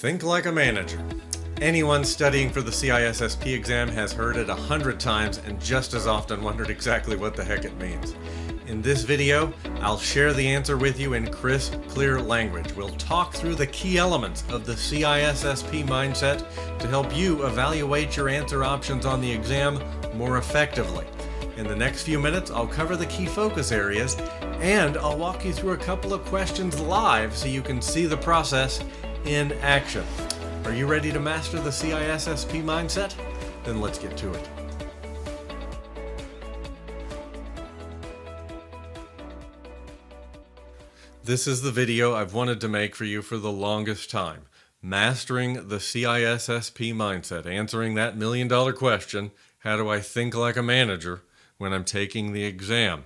Think like a manager. Anyone studying for the CISSP exam has heard it 100 times and just as often wondered exactly what the heck it means. In this video, I'll share the answer with you in crisp, clear language. We'll talk through the key elements of the CISSP mindset to help you evaluate your answer options on the exam more effectively. In the next few minutes, I'll cover the key focus areas and I'll walk you through a couple of questions live so you can see the process in action. Are you ready to master the CISSP mindset? Then let's get to it. This is the video I've wanted to make for you for the longest time. Mastering the CISSP mindset, answering that million-dollar question, how do I think like a manager when I'm taking the exam?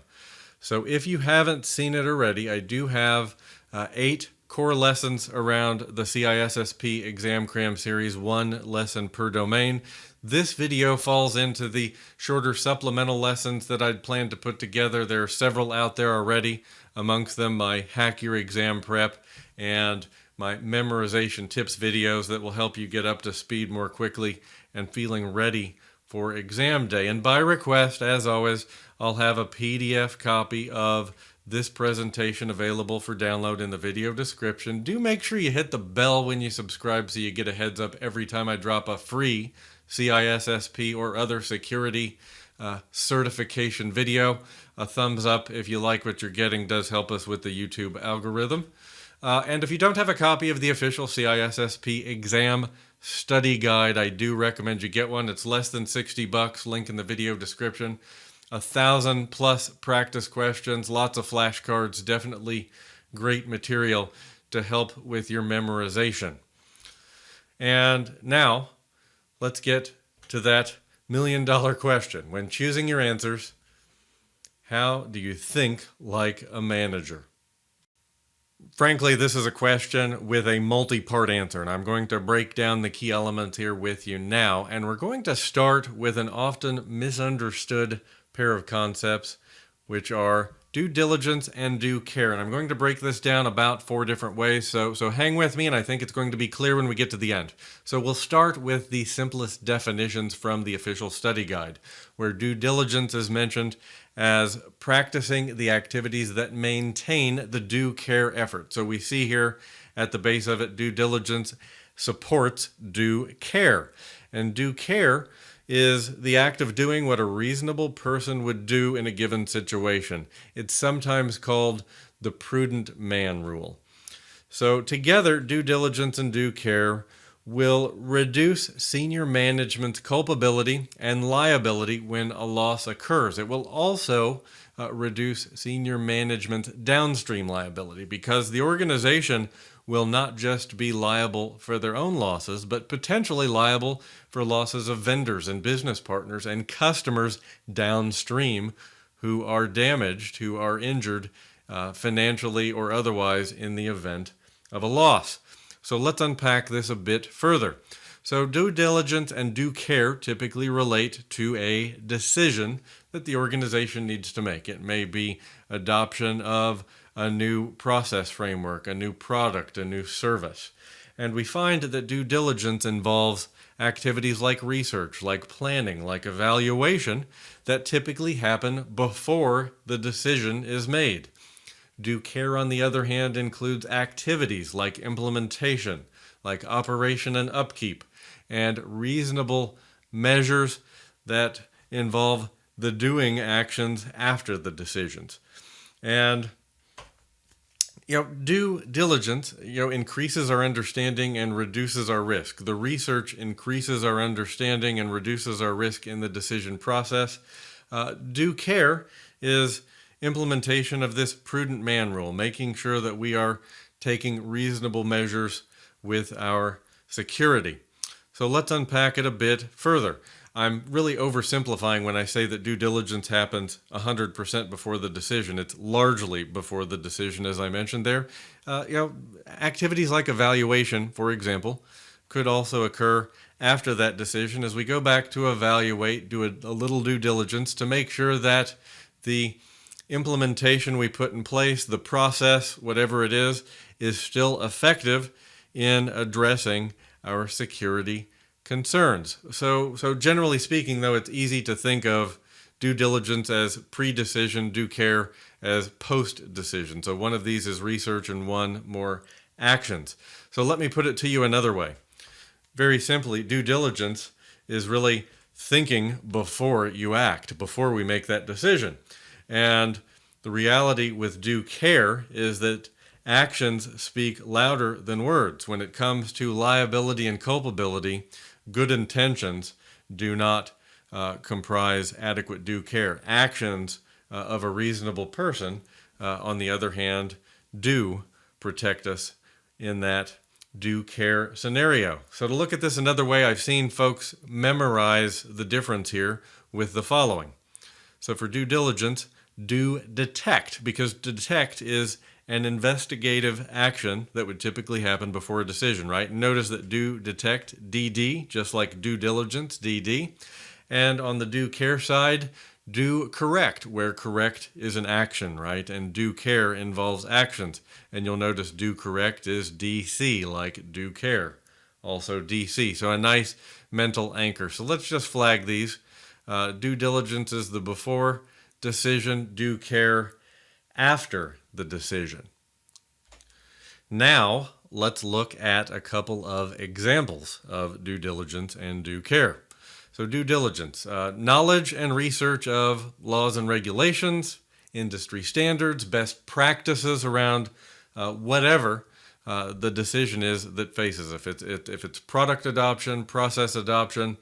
So if you haven't seen it already, I do have 8 core lessons around the CISSP Exam Cram Series, 1 lesson per domain. This video falls into the shorter supplemental lessons that I'd planned to put together. There are several out there already, amongst them my Hack Your Exam Prep and my memorization tips videos that will help you get up to speed more quickly and feeling ready for exam day. And by request, as always, I'll have a PDF copy of this presentation available for download in the video description. Do make sure you hit the bell when you subscribe so you get a heads up every time I drop a free CISSP or other security certification video. A thumbs up if you like what you're getting does help us with the YouTube algorithm. And if you don't have a copy of the official CISSP exam study guide, I do recommend you get one. It's less than $60, link in the video description. 1,000+ practice questions, lots of flashcards, definitely great material to help with your memorization. And now, let's get to that million-dollar question. When choosing your answers, how do you think like a manager? Frankly, this is a question with a multi-part answer, and I'm going to break down the key elements here with you now. And we're going to start with an often misunderstood pair of concepts, which are due diligence and due care. And I'm going to break this down about 4 different ways, so hang with me, and I think it's going to be clear when we get to the end. So we'll start with the simplest definitions from the official study guide, where due diligence is mentioned as practicing the activities that maintain the due care effort. So we see here at the base of it, due diligence supports due care. And due care is the act of doing what a reasonable person would do in a given situation. It's sometimes called the prudent man rule. So together, due diligence and due care will reduce senior management's culpability and liability when a loss occurs. It will also reduce senior management's downstream liability because the organization will not just be liable for their own losses, but potentially liable for losses of vendors and business partners and customers downstream who are damaged, who are injured financially or otherwise in the event of a loss. So let's unpack this a bit further. So due diligence and due care typically relate to a decision that the organization needs to make. It may be adoption of a new process framework, a new product, a new service. And we find that due diligence involves activities like research, like planning, like evaluation that typically happen before the decision is made. Due care, on the other hand, includes activities like implementation, like operation and upkeep, and reasonable measures that involve the doing actions after the decisions. And due diligence, increases our understanding and reduces our risk. The research increases our understanding and reduces our risk in the decision process. Due care is implementation of this prudent man rule, making sure that we are taking reasonable measures with our security. So let's unpack it a bit further. I'm really oversimplifying when I say that due diligence happens 100% before the decision. It's largely before the decision, as I mentioned there. Activities like evaluation, for example, could also occur after that decision as we go back to evaluate, do a little due diligence to make sure that the implementation we put in place, the process, whatever it is still effective in addressing our security concerns. So generally speaking, though, it's easy to think of due diligence as pre-decision, due care as post-decision. So one of these is research and one more actions. So let me put it to you another way. Very simply, due diligence is really thinking before you act, before we make that decision. And the reality with due care is that actions speak louder than words. When it comes to liability and culpability, good intentions do not comprise adequate due care. Actions of a reasonable person, on the other hand, do protect us in that due care scenario. So to look at this another way, I've seen folks memorize the difference here with the following. So for due diligence, do detect, because detect is an investigative action that would typically happen before a decision, right? Notice that do detect, DD, just like due diligence, DD. And on the due care side, do correct, where correct is an action, right? And due care involves actions. And you'll notice do correct is DC, like due care, also DC. So a nice mental anchor. So let's just flag these. Due diligence is the before decision, due care after the decision. Now, let's look at a couple of examples of due diligence and due care. So due diligence, knowledge and research of laws and regulations, industry standards, best practices around whatever the decision is that faces. If it's product adoption, process adoption,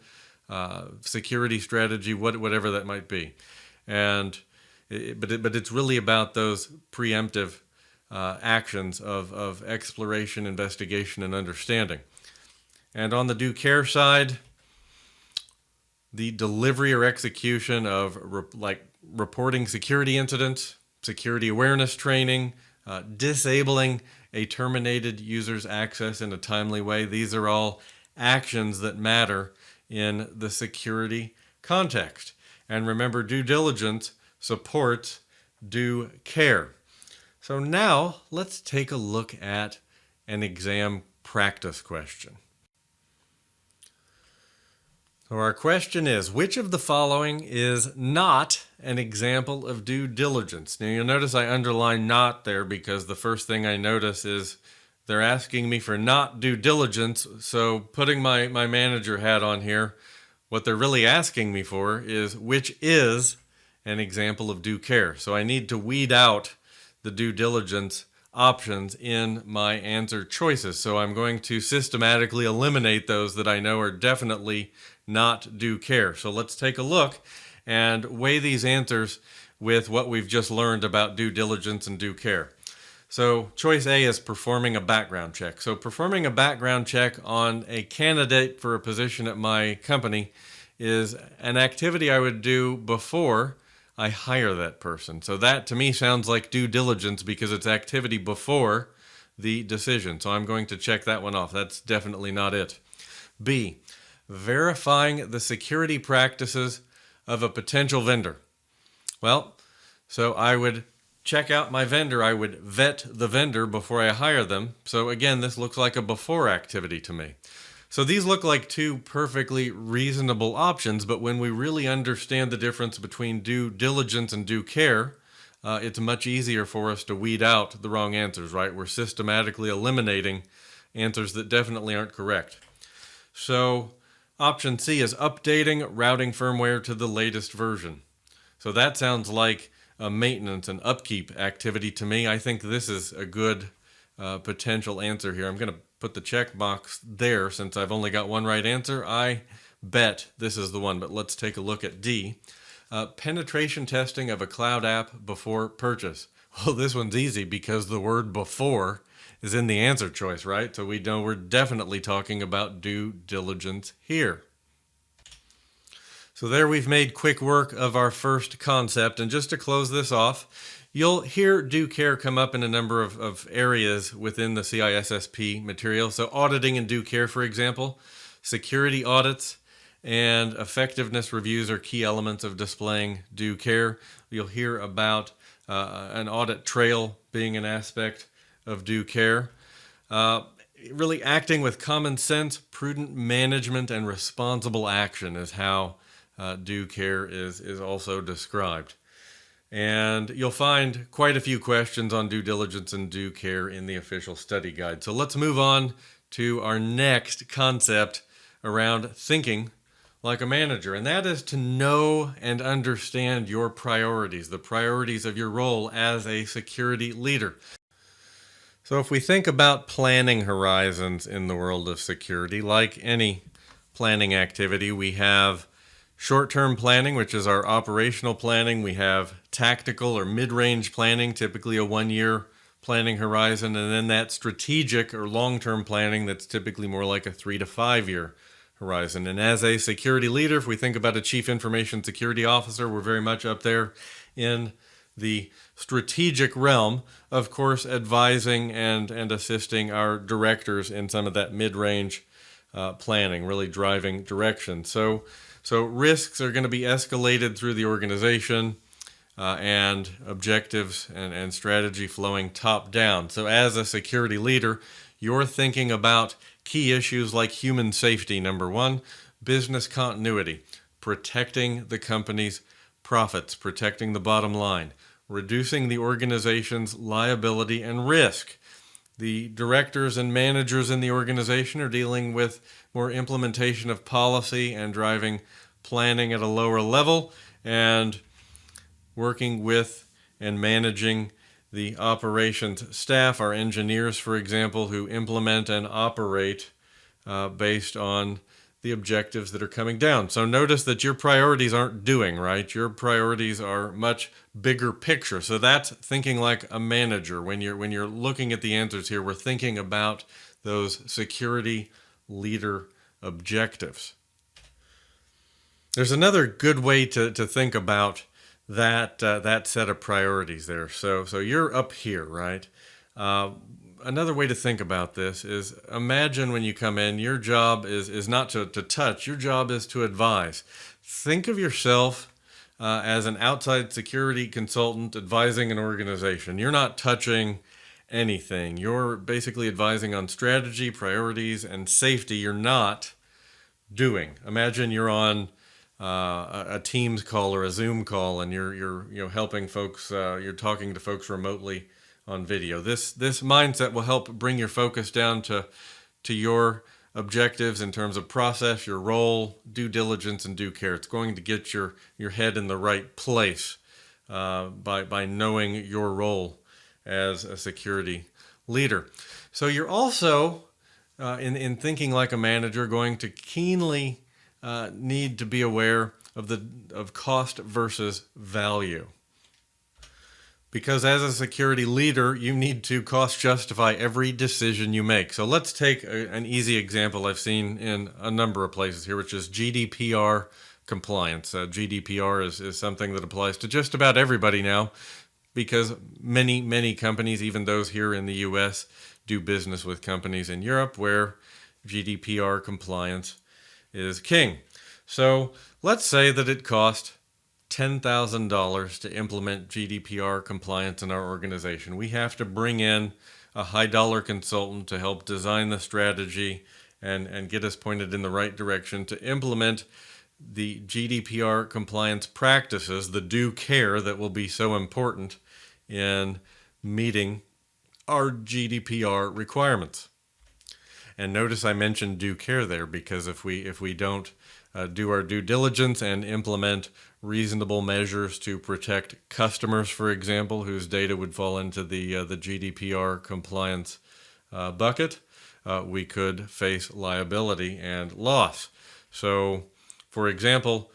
security strategy, whatever that might be. But it's really about those preemptive actions of exploration, investigation, and understanding. And on the due care side, the delivery or execution of reporting security incidents, security awareness training, disabling a terminated user's access in a timely way. These are all actions that matter in the security context. And remember, due diligence supports due care. So now let's take a look at an exam practice question. So our question is, which of the following is not an example of due diligence? Now you'll notice I underline not there because the first thing I notice is they're asking me for not due diligence. So putting my manager hat on here, what they're really asking me for is which is an example of due care. So I need to weed out the due diligence options in my answer choices. So I'm going to systematically eliminate those that I know are definitely not due care. So let's take a look and weigh these answers with what we've just learned about due diligence and due care. So choice A is performing a background check. So performing a background check on a candidate for a position at my company is an activity I would do before I hire that person. So that to me sounds like due diligence because it's activity before the decision. So I'm going to check that one off. That's definitely not it. B, verifying the security practices of a potential vendor. Well, so I would check out my vendor. I would vet the vendor before I hire them. So again, this looks like a before activity to me. So these look like two perfectly reasonable options, but when we really understand the difference between due diligence and due care, it's much easier for us to weed out the wrong answers, right? We're systematically eliminating answers that definitely aren't correct. So option C is updating routing firmware to the latest version. So that sounds like a maintenance and upkeep activity to me. I think this is a good potential answer here. I'm going to put the check box there since I've only got one right answer. I bet this is the one, but let's take a look at D. Penetration testing of a cloud app before purchase. Well, this one's easy because the word before is in the answer choice, right? So we know we're definitely talking about due diligence here. So there we've made quick work of our first concept. And just to close this off, you'll hear due care come up in a number of areas within the CISSP material. So auditing and due care, for example, security audits and effectiveness reviews are key elements of displaying due care. You'll hear about an audit trail being an aspect of due care. really acting with common sense, prudent management, and responsible action is how due care is also described. And you'll find quite a few questions on due diligence and due care in the official study guide. So let's move on to our next concept around thinking like a manager, and that is to know and understand your priorities, the priorities of your role as a security leader. So if we think about planning horizons in the world of security, like any planning activity, we have short-term planning, which is our operational planning. We have tactical or mid-range planning, typically a 1-year planning horizon, and then that strategic or long-term planning that's typically more like a 3 to 5 year horizon. And as a security leader, if we think about a chief information security officer, we're very much up there in the strategic realm, of course, advising and assisting our directors in some of that mid-range planning, really driving direction. So risks are going to be escalated through the organization and objectives and strategy flowing top down. So as a security leader, you're thinking about key issues like human safety, number one, business continuity, protecting the company's profits, protecting the bottom line, reducing the organization's liability and risk. The directors and managers in the organization are dealing with more implementation of policy and driving planning at a lower level and working with and managing the operations staff, our engineers, for example, who implement and operate based on the objectives that are coming down. So notice that your priorities aren't doing, right? Your priorities are much bigger picture. So that's thinking like a manager. When you're looking at the answers here, we're thinking about those security leader objectives. There's another good way to think about that set of priorities there. So you're up here, right? Another way to think about this is imagine when you come in, your job is not to touch, your job is to advise. Think of yourself as an outside security consultant advising an organization. You're not touching anything. You're basically advising on strategy, priorities, and safety. You're not doing. Imagine you're on a Teams call or a Zoom call, and you're helping folks. You're talking to folks remotely on video. This mindset will help bring your focus down to your objectives in terms of process, your role, due diligence, and due care. It's going to get your head in the right place by knowing your role as a security leader. So you're also in thinking like a manager going to keenly need to be aware of cost versus value. Because as a security leader, you need to cost justify every decision you make. So let's take an easy example I've seen in a number of places here, which is GDPR compliance. GDPR is something that applies to just about everybody now, because many companies, even those here in the US, do business with companies in Europe where GDPR compliance is king. So let's say that it cost $10,000 to implement GDPR compliance in our organization. We have to bring in a high-dollar consultant to help design the strategy and get us pointed in the right direction to implement the GDPR compliance practices, the due care that will be so important in meeting our GDPR requirements. And notice I mentioned due care there, because if we don't do our due diligence and implement reasonable measures to protect customers, for example, whose data would fall into the GDPR compliance bucket, we could face liability and loss. So, for example,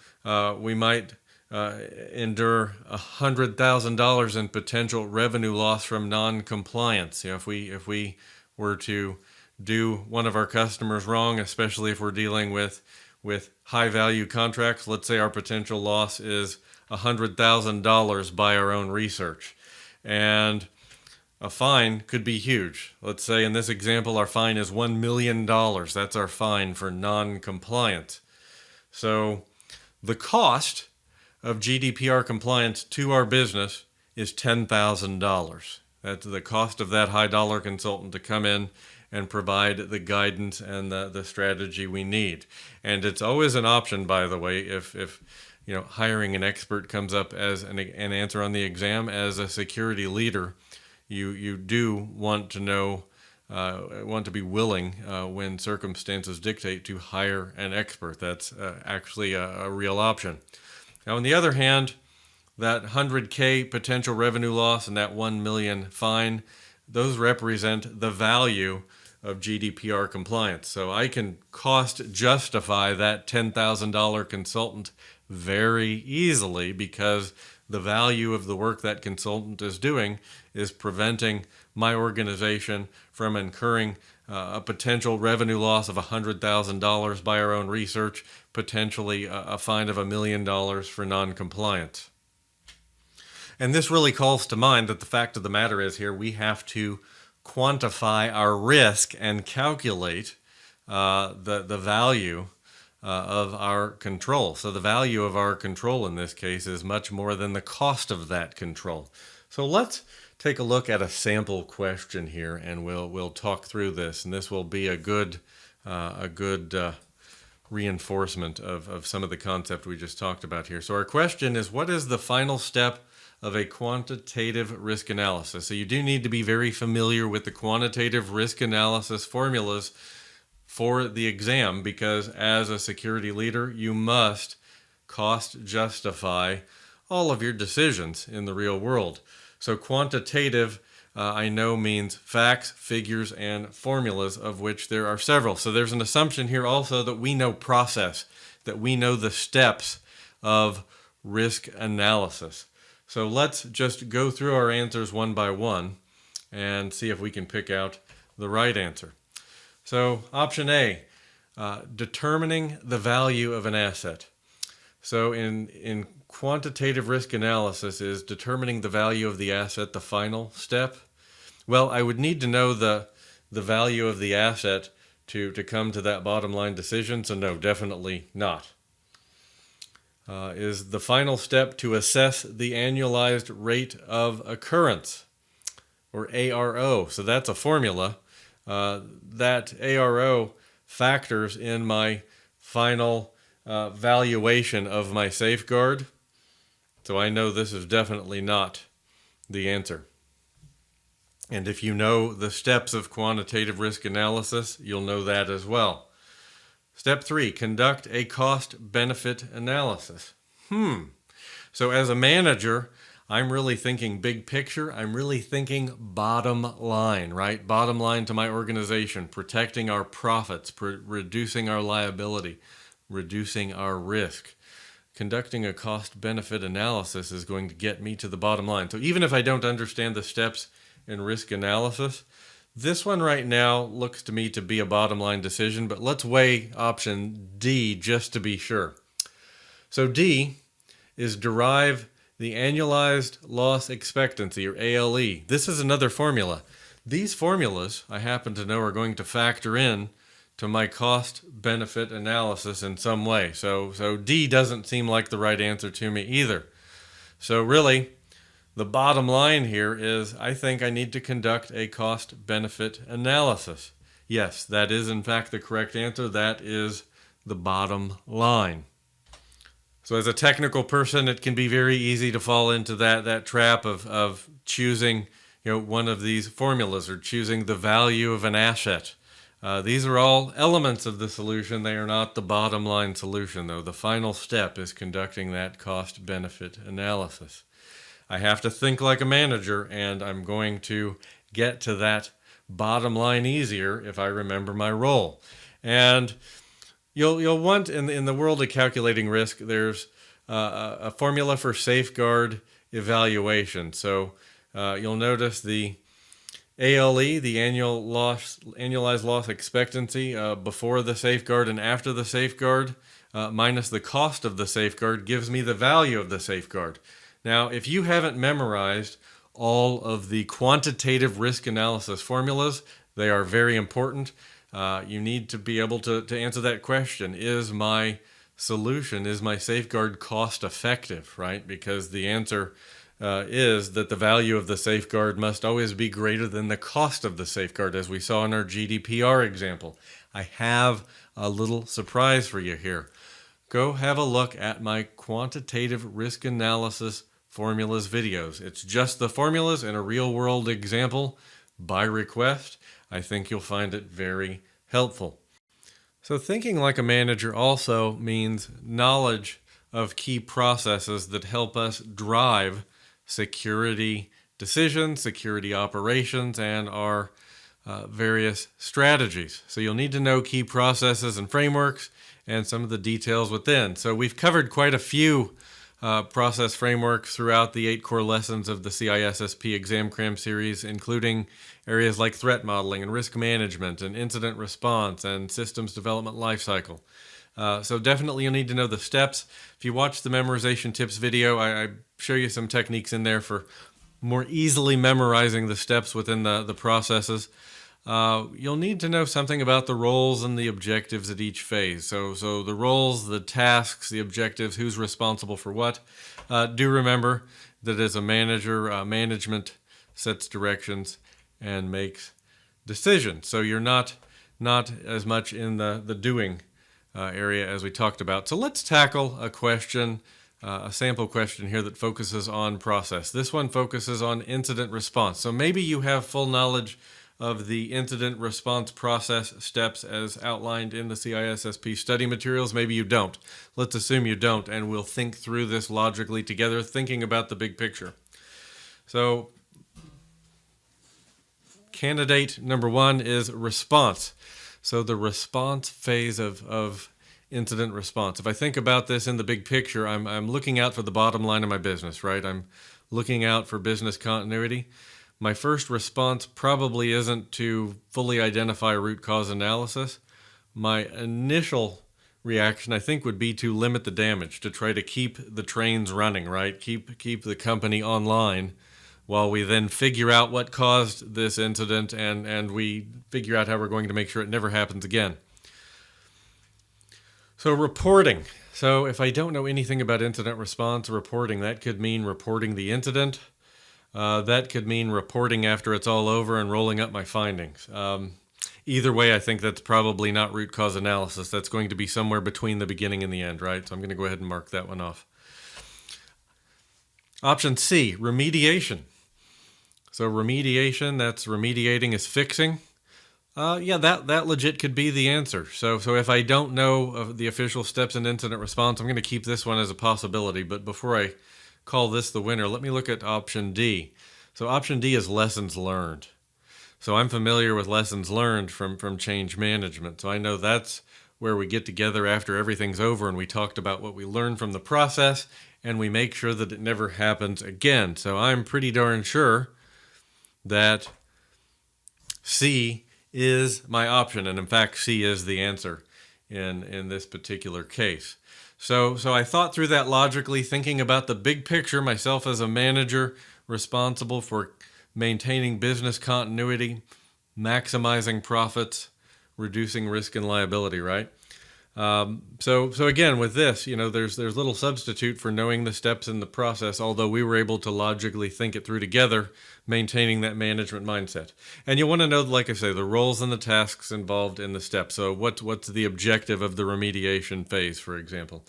we might endure $100,000 in potential revenue loss from non-compliance. If we were to do one of our customers wrong, especially if we're dealing with high-value contracts, let's say our potential loss is $100,000 by our own research. And a fine could be huge. Let's say in this example, our fine is $1 million. That's our fine for non-compliance. So the cost of GDPR compliance to our business is $10,000. That's the cost of that high-dollar consultant to come in and provide the guidance and the strategy we need. And it's always an option, by the way, if hiring an expert comes up as an answer on the exam. As a security leader, you do want to be willing, when circumstances dictate, to hire an expert. That's actually a real option. Now, on the other hand, that 100K potential revenue loss and that 1 million fine, those represent the value of GDPR compliance. So I can cost justify that $10,000 consultant very easily, because the value of the work that consultant is doing is preventing my organization from incurring a potential revenue loss of $100,000 by our own research, potentially a fine of $1 million for non-compliance. And this really calls to mind that the fact of the matter is here we have to quantify our risk and calculate the value of our control. So the value of our control in this case is much more than the cost of that control. So let's take a look at a sample question here, and we'll talk through this. And this will be a good reinforcement of some of the concept we just talked about here. So our question is, what is the final step of a quantitative risk analysis? So you do need to be very familiar with the quantitative risk analysis formulas for the exam, because as a security leader, you must cost justify all of your decisions in the real world. So quantitative, I know, means facts, figures, and formulas, of which there are several. So there's an assumption here also that we know process, that we know the steps of risk analysis. So let's just go through our answers one by one and see if we can pick out the right answer. So option A, determining the value of an asset. So in quantitative risk analysis, is determining the value of the asset the final step? Well, I would need to know the value of the asset to come to that bottom line decision. So no, definitely not. Is the final step to assess the annualized rate of occurrence, or ARO? So that's a formula. That ARO factors in my final valuation of my safeguard. So I know this is definitely not the answer. And if you know the steps of quantitative risk analysis, you'll know that as well. Step 3, conduct a cost-benefit analysis. So as a manager, I'm really thinking big picture. I'm really thinking bottom line, right? Bottom line to my organization, protecting our profits, reducing our liability, reducing our risk. Conducting a cost-benefit analysis is going to get me to the bottom line. So even if I don't understand the steps in risk analysis, this one right now looks to me to be a bottom line decision, but let's weigh option D just to be sure. So D is derive the annualized loss expectancy, or ALE. This is another formula. These formulas, I happen to know, are going to factor in to my cost-benefit analysis in some way. So D doesn't seem like the right answer to me either. So really, the bottom line here is I think I need to conduct a cost-benefit analysis. Yes, that is in fact the correct answer. That is the bottom line. So as a technical person, it can be very easy to fall into that trap of choosing one of these formulas, or choosing the value of an asset. These are all elements of the solution. They are not the bottom line solution, though. The final step is conducting that cost-benefit analysis. I have to think like a manager, and I'm going to get to that bottom line easier if I remember my role. And you'll want, in the world of calculating risk, there's a formula for safeguard evaluation. So you'll notice the ALE, the annualized loss expectancy, before the safeguard and after the safeguard, minus the cost of the safeguard, gives me the value of the safeguard. Now, if you haven't memorized all of the quantitative risk analysis formulas, they are very important. You need to be able to answer that question. Is my solution, is my safeguard cost effective, right? Because the answer is that the value of the safeguard must always be greater than the cost of the safeguard, as we saw in our GDPR example. I have a little surprise for you here. Go have a look at my quantitative risk analysis formulas videos. It's just the formulas in a real-world example by request. I think you'll find it very helpful. So thinking like a manager also means knowledge of key processes that help us drive security decisions, security operations, and our various strategies. So you'll need to know key processes and frameworks and some of the details within. So we've covered quite a few process frameworks throughout the 8 core lessons of the CISSP Exam Cram series, including areas like threat modeling and risk management and incident response and systems development lifecycle. So definitely you'll need to know the steps. If you watch the memorization tips video, I show you some techniques in there for more easily memorizing the steps within the processes. You'll need to know something about the roles and the objectives at each phase. So the roles, the tasks, the objectives, who's responsible for what. Do remember that as a manager, management sets directions and makes decisions. So you're not as much in the doing area as we talked about. So let's tackle a question, a sample question here that focuses on process. This one focuses on incident response. So maybe you have full knowledge of the incident response process steps as outlined in the CISSP study materials. Maybe you don't. Let's assume you don't, and we'll think through this logically together, thinking about the big picture. So candidate number 1 is response. So the response phase of incident response. If I think about this in the big picture, I'm looking out for the bottom line of my business, right? I'm looking out for business continuity. My first response probably isn't to fully identify root cause analysis. My initial reaction, I think, would be to limit the damage, to try to keep the trains running, right? Keep the company online while we then figure out what caused this incident and we figure out how we're going to make sure it never happens again. So reporting. So if I don't know anything about incident response reporting, that could mean reporting the incident. That could mean reporting after it's all over and rolling up my findings. Either way, I think that's probably not root cause analysis. That's going to be somewhere between the beginning and the end, right? So I'm going to go ahead and mark that one off. Option C, remediation. So remediation, that's remediating is fixing. Yeah, that legit could be the answer. So if I don't know of the official steps in incident response, I'm going to keep this one as a possibility. But before I call this the winner, let me look at option D. So option D is lessons learned. So I'm familiar with lessons learned from change management. So I know that's where we get together after everything's over and we talked about what we learned from the process and we make sure that it never happens again. So I'm pretty darn sure that C is my option. And in fact, C is the answer in this particular case. So I thought through that logically, thinking about the big picture, myself as a manager responsible for maintaining business continuity, maximizing profits, reducing risk and liability, right? So again, with this, there's little substitute for knowing the steps in the process, although we were able to logically think it through together, maintaining that management mindset. And you want to know, like I say, the roles and the tasks involved in the steps. So what's the objective of the remediation phase, for example?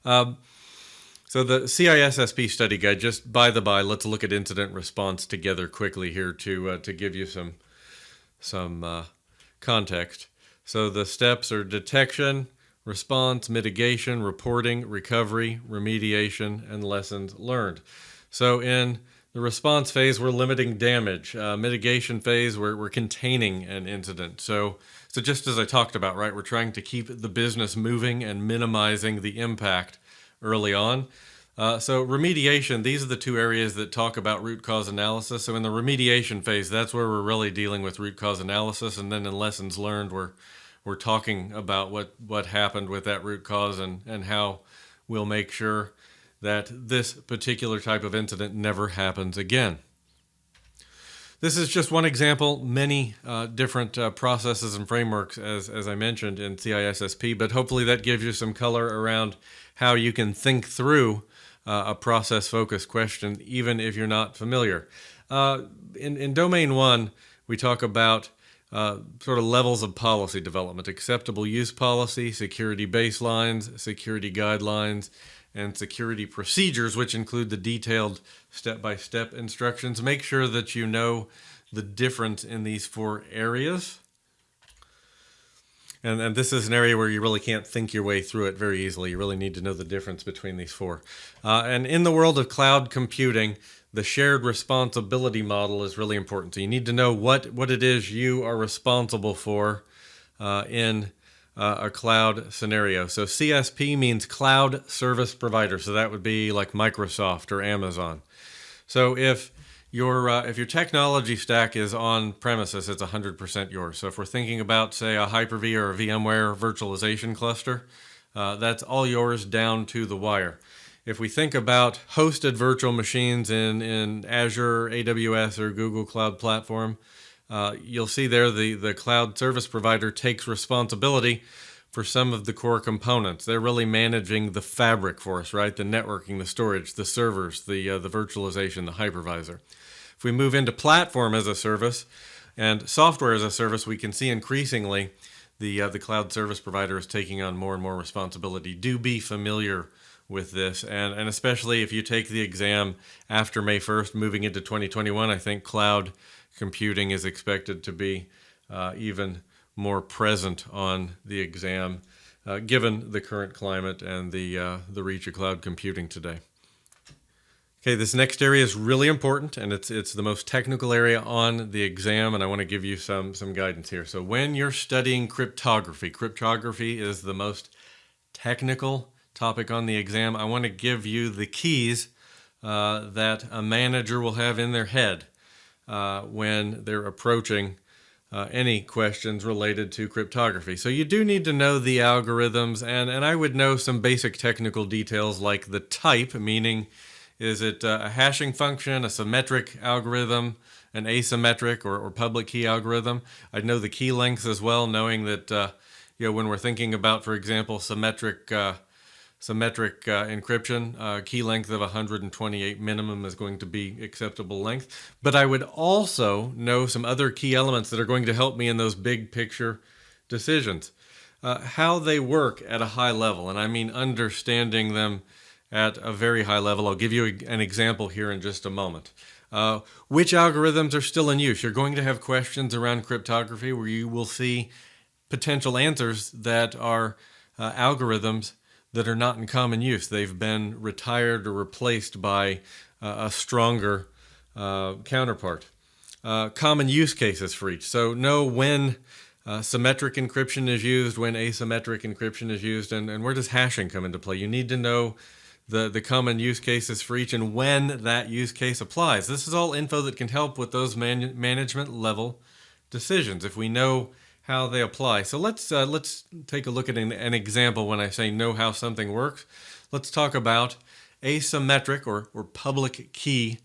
So the CISSP study guide, just by the by, let's look at incident response together quickly here to give you some context. So the steps are detection, response, mitigation, reporting, recovery, remediation, and lessons learned. So in the response phase, we're limiting damage. Mitigation phase, we're containing an incident. So just as I talked about, right, we're trying to keep the business moving and minimizing the impact early on. So remediation, these are the two areas that talk about root cause analysis. So in the remediation phase, that's where we're really dealing with root cause analysis. And then in lessons learned, we're talking about what happened with that root cause and how we'll make sure that this particular type of incident never happens again. This is just one example, many different processes and frameworks, as I mentioned in CISSP, but hopefully that gives you some color around how you can think through a process-focused question, even if you're not familiar. In Domain 1, we talk about sort of levels of policy development: acceptable use policy, security baselines, security guidelines, and security procedures, which include the detailed step-by-step instructions. Make sure that you know the difference in these 4 areas. And this is an area where you really can't think your way through it very easily. You really need to know the difference between these 4. And in the world of cloud computing, the shared responsibility model is really important. So you need to know what it is you are responsible for in a cloud scenario. So CSP means cloud service provider. So that would be like Microsoft or Amazon. So if your technology stack is on premises, it's 100% yours. So if we're thinking about, say, a Hyper-V or a VMware virtualization cluster, that's all yours down to the wire. If we think about hosted virtual machines in Azure, AWS, or Google Cloud Platform, you'll see there the cloud service provider takes responsibility for some of the core components. They're really managing the fabric for us, right? The networking, the storage, the servers, the virtualization, the hypervisor. If we move into platform as a service and software as a service, we can see increasingly the cloud service provider is taking on more and more responsibility. Do be familiar with this, and especially if you take the exam after May 1st, moving into 2021, I think cloud computing is expected to be even more present on the exam, given the current climate and the reach of cloud computing today. Okay, this next area is really important, and it's the most technical area on the exam, and I want to give you some guidance here. So when you're studying cryptography is the most technical topic on the exam. I want to give you the keys that a manager will have in their head when they're approaching any questions related to cryptography. So you do need to know the algorithms, and I would know some basic technical details like the type, meaning is it a hashing function, a symmetric algorithm, an asymmetric or public key algorithm? I'd know the key lengths as well, knowing that when we're thinking about, for example, symmetric encryption, key length of 128 minimum is going to be acceptable length. But I would also know some other key elements that are going to help me in those big picture decisions. How they work at a high level, and I mean understanding them at a very high level. I'll give you an example here in just a moment. Which algorithms are still in use? You're going to have questions around cryptography where you will see potential answers that are algorithms that are not in common use. They've been retired or replaced by a stronger counterpart. Common use cases for each. So know when symmetric encryption is used, when asymmetric encryption is used, and where does hashing come into play. You need to know the common use cases for each and when that use case applies. This is all info that can help with those management level decisions if we know how they apply. So let's take a look at an example. When I say know how something works, let's talk about asymmetric or public key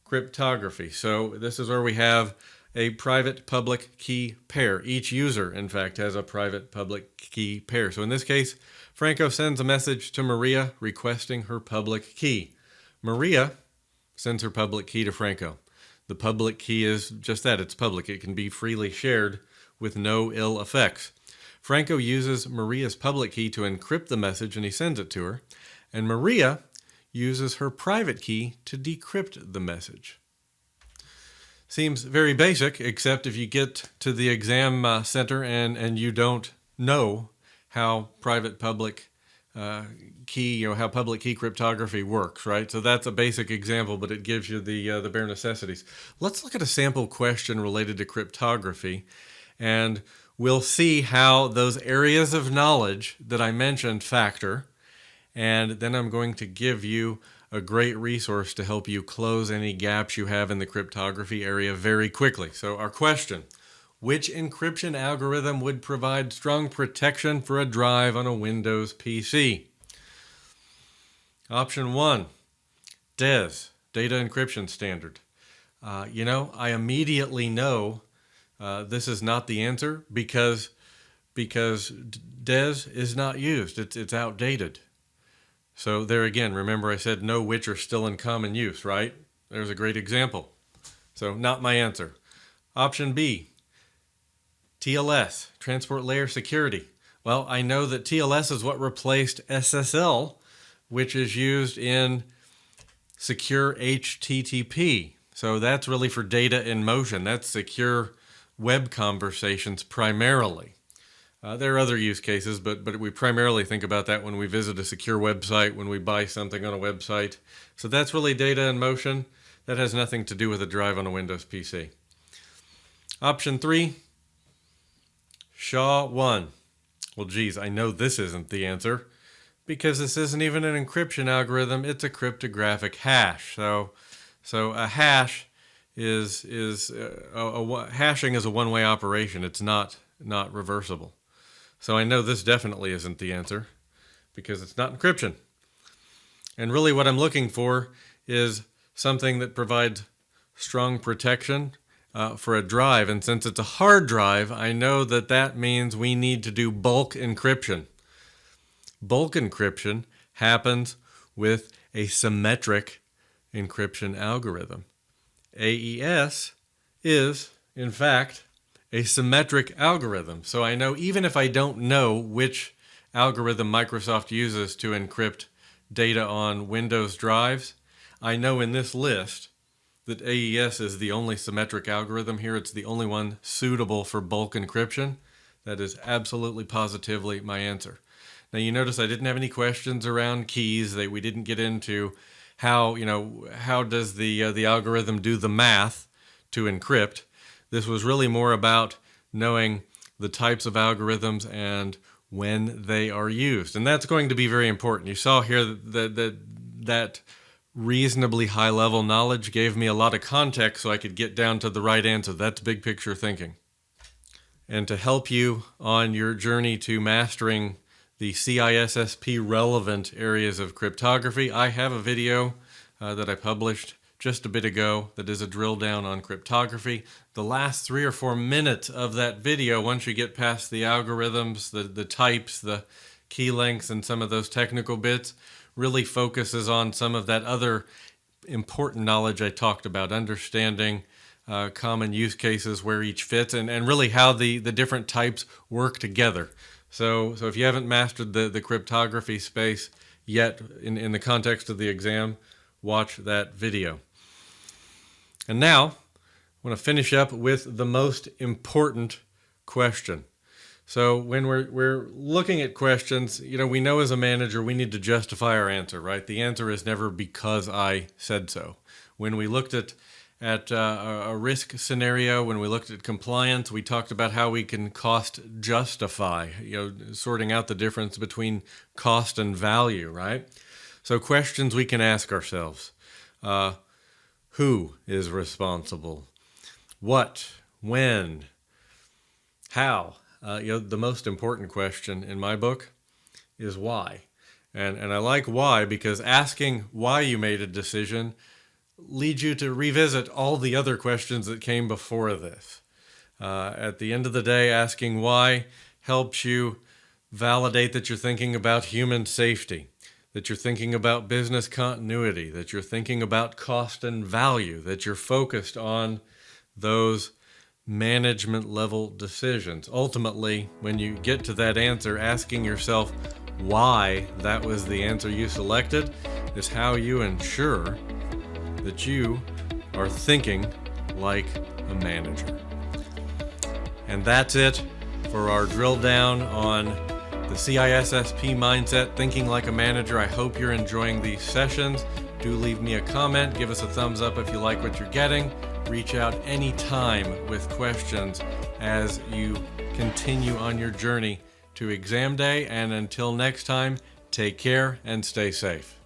cryptography. So this is where we have a private public key pair. Each user, in fact, has a private public key pair. So in this case, Franco sends a message to Maria requesting her public key. Maria sends her public key to Franco. The public key is just that, it's public. It can be freely shared with no ill effects. Franco uses Maria's public key to encrypt the message and he sends it to her. And Maria uses her private key to decrypt the message. Seems very basic, except if you get to the exam center and you don't know how private public key, how public key cryptography works, right? So that's a basic example, but it gives you the bare necessities. Let's look at a sample question related to cryptography, and we'll see how those areas of knowledge that I mentioned factor, and then I'm going to give you a great resource to help you close any gaps you have in the cryptography area very quickly. So our question: which encryption algorithm would provide strong protection for a drive on a Windows PC? Option 1, DES, Data Encryption Standard. I immediately know this is not the answer because DES is not used. It's outdated. So there again, remember I said no which are still in common use, right? There's a great example. So not my answer. Option B, TLS, Transport Layer Security. Well, I know that TLS is what replaced SSL, which is used in secure HTTP. So that's really for data in motion. That's secure web conversations primarily. There are other use cases, but we primarily think about that when we visit a secure website, when we buy something on a website. So that's really data in motion. That has nothing to do with a drive on a Windows PC. Option 3, SHA-1. Well, geez, I know this isn't the answer because this isn't even an encryption algorithm. It's a cryptographic hash. So a hash hashing is a one-way operation. It's not reversible. So I know this definitely isn't the answer because it's not encryption. And really what I'm looking for is something that provides strong protection for a drive. And since it's a hard drive, I know that means we need to do bulk encryption. Bulk encryption happens with a symmetric encryption algorithm. AES is, in fact, a symmetric algorithm. So I know even if I don't know which algorithm Microsoft uses to encrypt data on Windows drives, I know in this list that AES is the only symmetric algorithm here. It's the only one suitable for bulk encryption. That is absolutely positively my answer. Now you notice I didn't have any questions around keys. We didn't get into how does the algorithm do the math to encrypt. This was really more about knowing the types of algorithms and when they are used. And that's going to be very important. You saw here that reasonably high level knowledge gave me a lot of context so I could get down to the right answer. That's big picture thinking. And to help you on your journey to mastering the CISSP relevant areas of cryptography, I have a video that I published just a bit ago that is a drill down on cryptography. The last 3 or 4 minutes of that video, once you get past the algorithms, the types, the key lengths, and some of those technical bits, really focuses on some of that other important knowledge I talked about, understanding common use cases where each fits, and really how the different types work together. So if you haven't mastered the cryptography space yet in the context of the exam, watch that video. And now, I want to finish up with the most important question. So when we're looking at questions, we know as a manager we need to justify our answer, right? The answer is never because I said so. When we looked at a risk scenario, when we looked at compliance, we talked about how we can cost justify, sorting out the difference between cost and value, right? So questions we can ask ourselves. Who is responsible? What? When? How? The most important question in my book is why. And I like why because asking why you made a decision leads you to revisit all the other questions that came before this. At the end of the day, asking why helps you validate that you're thinking about human safety, that you're thinking about business continuity, that you're thinking about cost and value, that you're focused on those management level decisions. Ultimately, when you get to that answer, asking yourself why that was the answer you selected is how you ensure that you are thinking like a manager. And that's it for our drill down on the CISSP Mindset, Thinking Like a Manager. I hope you're enjoying these sessions. Do leave me a comment. Give us a thumbs up if you like what you're getting. Reach out anytime with questions as you continue on your journey to exam day. And until next time, take care and stay safe.